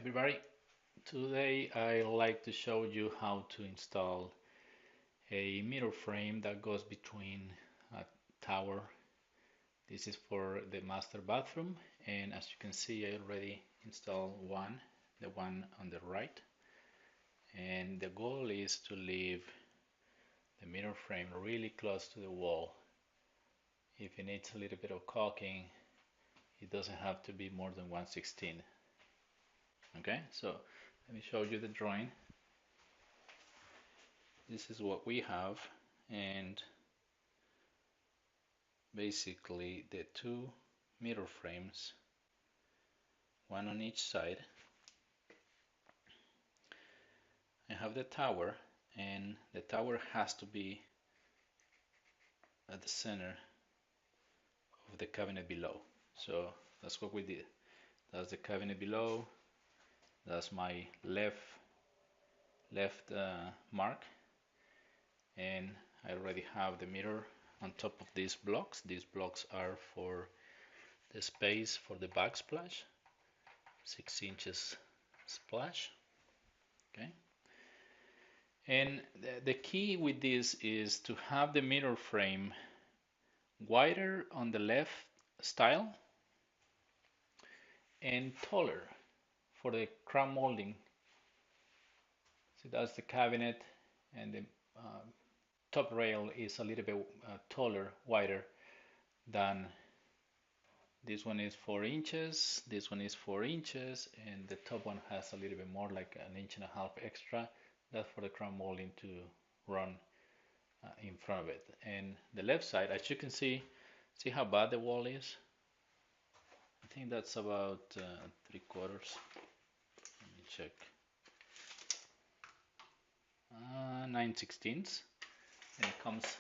Everybody, today I like to show you how to install a mirror frame that goes between a tower. This is for the master bathroom, and as you can see I already installed one, the one on the right, and the goal is to leave the mirror frame really close to the wall. If it needs a little bit of caulking, it doesn't have to be more than 1/16. Okay, so let me show you the drawing. This is what we have, and basically the two mirror frames, one on each side. I have the tower, and the tower has to be at the center of the cabinet below. So that's what we did. That's the cabinet below. That's my left mark, and I already have the mirror on top of these blocks. These blocks are for the space for the backsplash, 6 inches splash. Okay. And the key with this is to have the mirror frame wider on the left style and taller for the crown molding. So that's the cabinet, and the top rail is a little bit taller, wider than this one is 4 inches, this one is 4 inches, and the top one has a little bit more, like 1.5 inches extra. That's for the crown molding to run in front of it. And the left side, as you can see how bad the wall is? I think that's about 3/4. Let me check. 9/16, and it comes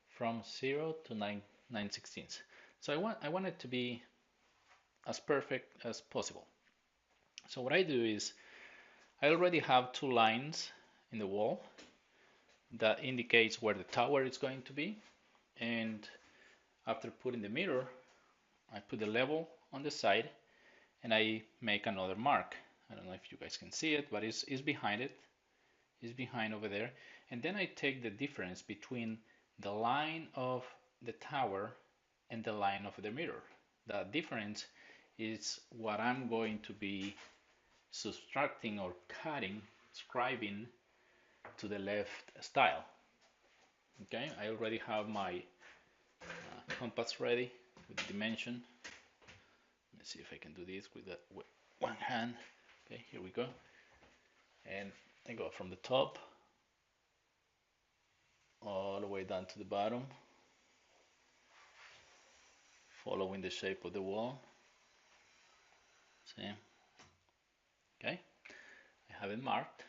from 0 to 9/16. So I want it to be as perfect as possible. So what I do is I already have two lines in the wall that indicates where the tower is going to be, and after putting the mirror, I put the level on the side and I make another mark. I don't know if you guys can see it, but it's behind it. It's behind over there. And then I take the difference between the line of the tower and the line of the mirror. The difference is what I'm going to be subtracting or cutting, scribing to the left style. Okay, I already have my compass ready with the dimension. Let's see if I can do this with one hand. Okay, here we go. And I go from the top all the way down to the bottom, following the shape of the wall. See? Okay, I have it marked.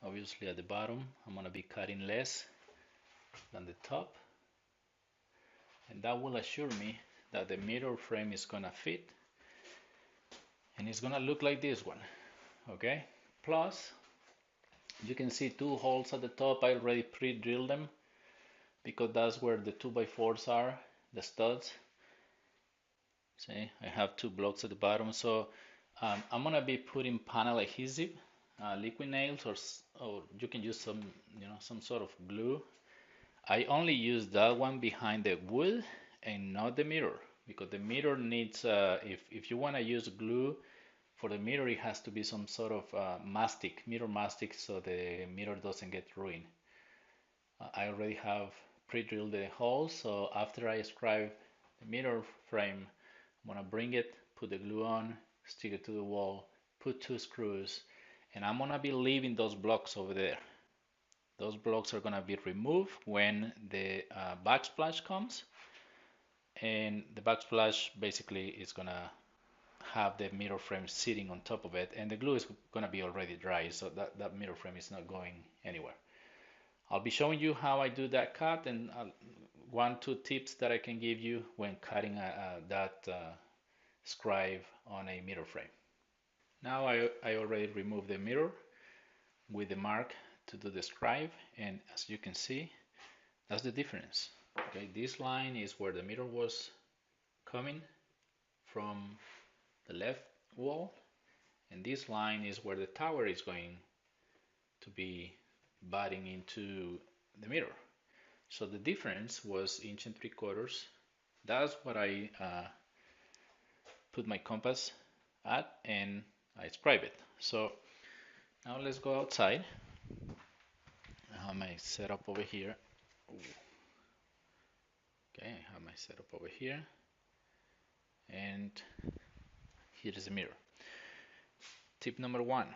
Obviously at the bottom I'm going to be cutting less than the top, and that will assure me that the mirror frame is going to fit, and it's going to look like this one. Okay, plus you can see two holes at the top. I already pre-drilled them because that's where the 2x4s are, the studs. See, I have two blocks at the bottom, so I'm gonna be putting panel adhesive, liquid nails, or you can use some, some sort of glue. I only use that one behind the wood and not the mirror, because the mirror needs, if you want to use glue for the mirror, it has to be some sort of mastic, mirror mastic, so the mirror doesn't get ruined. I already have pre-drilled the holes, so after I scribe the mirror frame, I'm gonna bring it, put the glue on, stick it to the wall, put 2 screws, and I'm gonna be leaving those blocks over there. Those blocks are gonna be removed when the backsplash comes, and the backsplash basically is gonna have the mirror frame sitting on top of it, and the glue is gonna be already dry, so that mirror frame is not going anywhere. I'll be showing you how I do that cut, and 1-2 tips that I can give you when cutting that scribe on a mirror frame. Now I already removed the mirror with the mark to do the scribe, and as you can see, that's the difference. Okay, this line is where the mirror was coming from the left wall, and this line is where the tower is going to be butting into the mirror. So the difference was 1.75 inches. That's what I put my compass at, and I scribe it. So now let's go outside. I have my setup over here. Okay, I have my setup over here, and here is the mirror. Tip number one,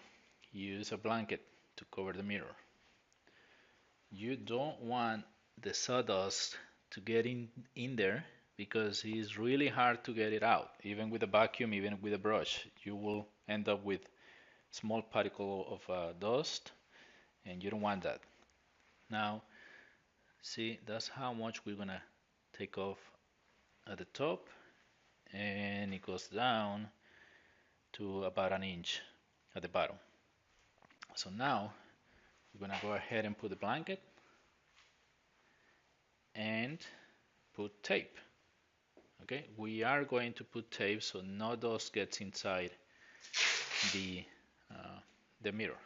use a blanket to cover the mirror. You don't want the sawdust to get in there, because it's really hard to get it out. Even with a vacuum, even with a brush, you will end up with small particle of dust, and you don't want that. Now, see, that's how much we're gonna take off at the top, and it goes down to about an inch at the bottom. So now we're gonna go ahead and put the blanket and put tape. Okay, we are going to put tape so no dust gets inside the the mirror,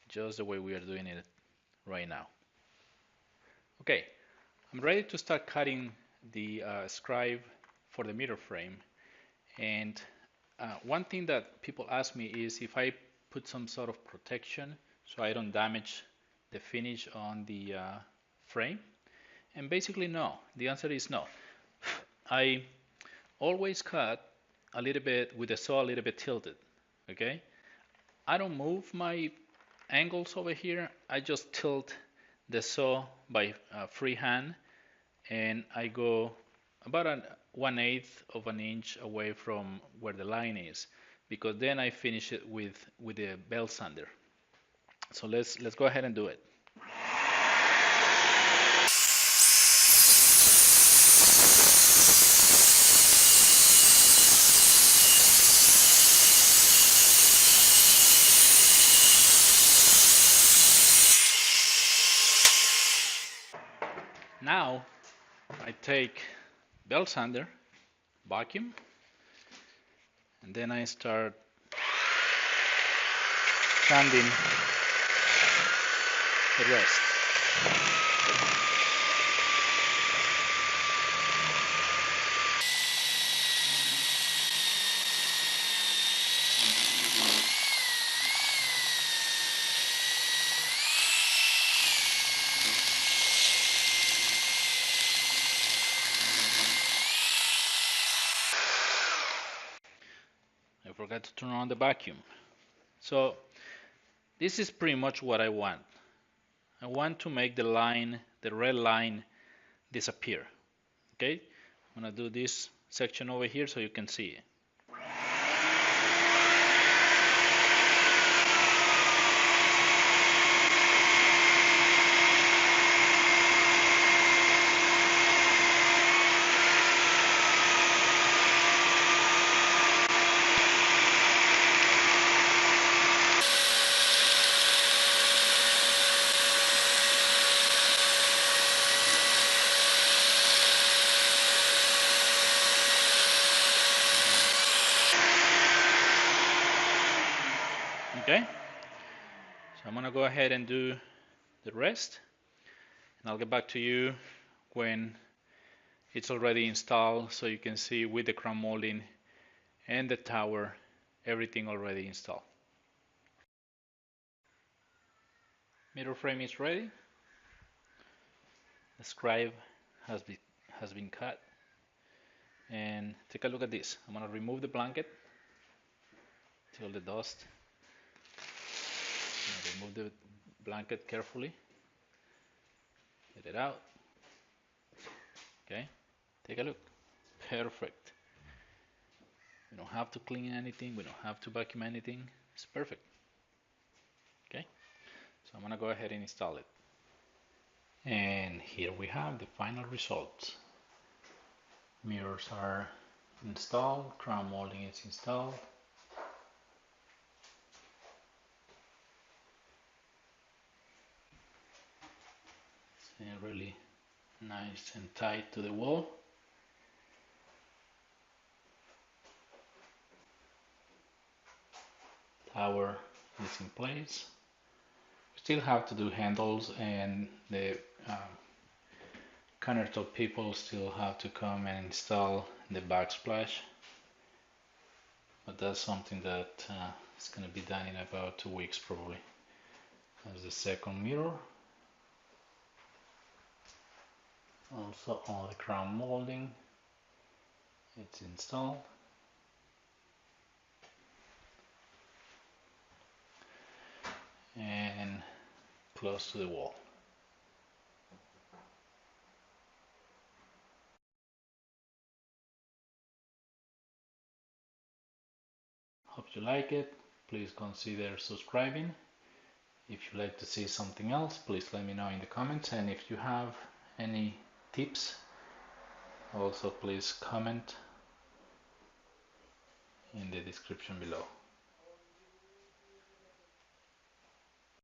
just the way we are doing it right now. Okay, I'm ready to start cutting the scribe for the mirror frame. And one thing that people ask me is if I put some sort of protection so I don't damage the finish on the frame. And basically no, the answer is no. I always cut a little bit with the saw a little bit tilted, okay? I don't move my angles over here, I just tilt the saw by freehand, and I go about 1/8 of an inch away from where the line is, because then I finish it with the belt sander. So let's go ahead and do it. Now I take belt sander, vacuum, and then I start sanding the rest. I forgot to turn on the vacuum. So this is pretty much what I want. I want to make the line, the red line, disappear. Okay, I'm gonna do this section over here so you can see it. Okay, so I'm gonna go ahead and do the rest, and I'll get back to you when it's already installed, so you can see with the crown molding and the tower, everything already installed. Mirror frame is ready. The scribe has been cut, and take a look at this. I'm gonna remove the blanket till the dust. Remove the blanket carefully. Get it out. Okay, take a look. Perfect. We don't have to clean anything. We don't have to vacuum anything. It's perfect. Okay, so I'm gonna go ahead and install it. And here we have the final results. Mirrors are installed. Crown molding is installed. It's really nice and tight to the wall. tower is in place. We still have to do handles, and the countertop people still have to come and install the backsplash, but that's something that is going to be done in about 2 weeks probably. That's the second mirror. Also on the crown molding, it's installed. And close to the wall. Hope you like it. Please consider subscribing. If you'd like to see something else, please let me know in the comments, and if you have any tips, also please comment in the description below.